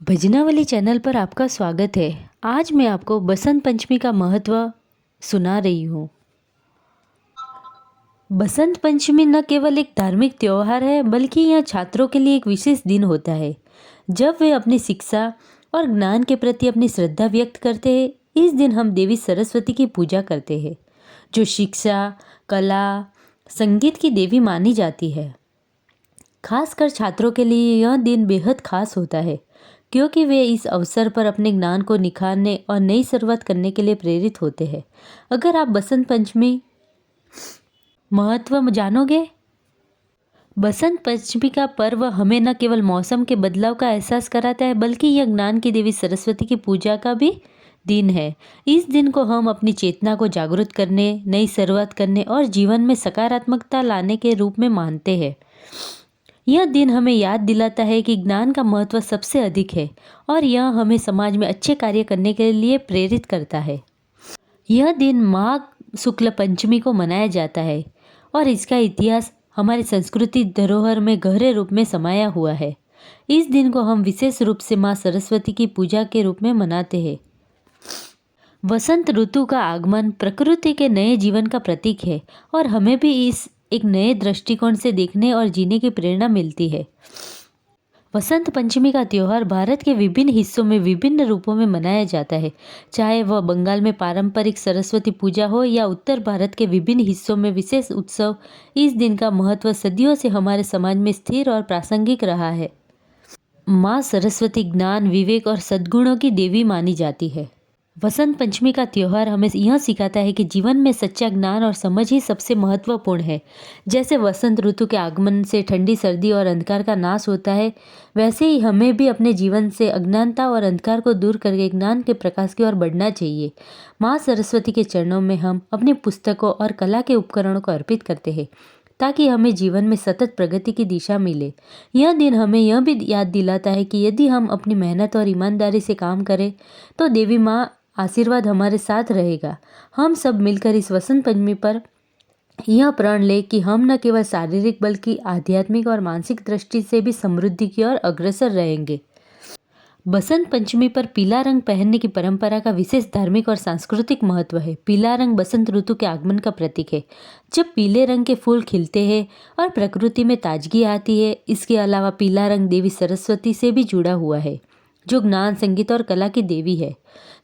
भजनावली channel पर आपका स्वागत है। आज मैं आपको बसंत पंचमी का महत्व सुना रही हूँ। बसंत पंचमी न केवल एक धार्मिक त्यौहार है, बल्कि यह छात्रों के लिए एक विशेष दिन होता है, जब वे अपनी शिक्षा और ज्ञान के प्रति अपनी श्रद्धा व्यक्त करते हैं। इस दिन हम देवी सरस्वती की पूजा करते हैं, जो शिक्षा, कला, संगीत की देवी मानी जाती है। खासकर छात्रों के लिए यह दिन बेहद खास होता है, क्योंकि वे इस अवसर पर अपने ज्ञान को निखारने और नई शुरुआत करने के लिए प्रेरित होते हैं। अगर आप बसंत पंचमी महत्व जानोगे। बसंत पंचमी का पर्व हमें न केवल मौसम के बदलाव का एहसास कराता है, बल्कि यह ज्ञान की देवी सरस्वती की पूजा का भी दिन है। इस दिन को हम अपनी चेतना को जागृत करने, नई शुरुआत करने और जीवन में सकारात्मकता लाने के रूप में मानते हैं। यह दिन हमें याद दिलाता है कि ज्ञान का महत्व सबसे अधिक है और यह हमें समाज में अच्छे कार्य करने के लिए प्रेरित करता है। यह दिन माघ शुक्ल पंचमी को मनाया जाता है और इसका इतिहास हमारी संस्कृति धरोहर में गहरे रूप में समाया हुआ है। इस दिन को हम विशेष रूप से माँ सरस्वती की पूजा के रूप में मनाते हैं। वसंत ऋतु का आगमन प्रकृति के नए जीवन का प्रतीक है और हमें भी इस एक नए दृष्टिकोण से देखने और जीने की प्रेरणा मिलती है। वसंत पंचमी का त्यौहार भारत के विभिन्न हिस्सों में विभिन्न रूपों में मनाया जाता है, चाहे वह बंगाल में पारंपरिक सरस्वती पूजा हो या उत्तर भारत के विभिन्न हिस्सों में विशेष उत्सव। इस दिन का महत्व सदियों से हमारे समाज में स्थिर और प्रासंगिक रहा है। माँ सरस्वती ज्ञान, विवेक और सद्गुणों की देवी मानी जाती है। वसंत पंचमी का त्यौहार हमें यह सिखाता है कि जीवन में सच्चा ज्ञान और समझ ही सबसे महत्वपूर्ण है। जैसे वसंत ऋतु के आगमन से ठंडी, सर्दी और अंधकार का नाश होता है, वैसे ही हमें भी अपने जीवन से अज्ञानता और अंधकार को दूर करके ज्ञान के प्रकाश की ओर बढ़ना चाहिए। माँ सरस्वती के चरणों में हम अपनी पुस्तकों और कला के उपकरणों को अर्पित करते हैं, ताकि हमें जीवन में सतत प्रगति की दिशा मिले। यह दिन हमें यह भी याद दिलाता है कि यदि हम अपनी मेहनत और ईमानदारी से काम करें, तो देवी माँ आशीर्वाद हमारे साथ रहेगा। हम सब मिलकर इस वसंत पंचमी पर यह प्रण ले कि हम न केवल शारीरिक बल्कि आध्यात्मिक और मानसिक दृष्टि से भी समृद्धि की ओर अग्रसर रहेंगे। बसंत पंचमी पर पीला रंग पहनने की परंपरा का विशेष धार्मिक और सांस्कृतिक महत्व है। पीला रंग बसंत ऋतु के आगमन का प्रतीक है, जब पीले रंग के फूल खिलते हैं और प्रकृति में ताजगी आती है। इसके अलावा पीला रंग देवी सरस्वती से भी जुड़ा हुआ है, जो ज्ञान, संगीत और कला की देवी है।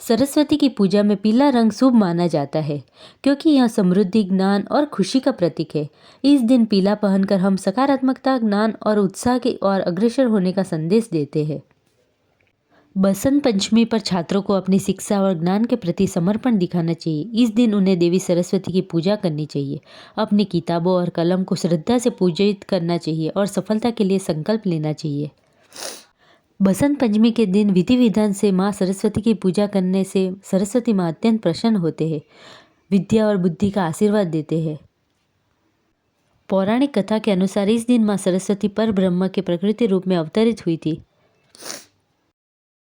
सरस्वती की पूजा में पीला रंग शुभ माना जाता है, क्योंकि यह समृद्धि, ज्ञान और खुशी का प्रतीक है। इस दिन पीला पहनकर हम सकारात्मकता, ज्ञान और उत्साह की ओर अग्रसर होने का संदेश देते हैं। बसंत पंचमी पर छात्रों को अपनी शिक्षा और ज्ञान के प्रति समर्पण दिखाना चाहिए। इस दिन उन्हें देवी सरस्वती की पूजा करनी चाहिए, अपनी किताबों और कलम को श्रद्धा से पूजित करना चाहिए और सफलता के लिए संकल्प लेना चाहिए। बसंत पंचमी के दिन विधि विधान से माँ सरस्वती की पूजा करने से सरस्वती माँ अत्यंत प्रसन्न होते हैं, विद्या और बुद्धि का आशीर्वाद देते हैं। पौराणिक कथा के अनुसार इस दिन माँ सरस्वती पर ब्रह्मा के प्रकृति रूप में अवतरित हुई थी।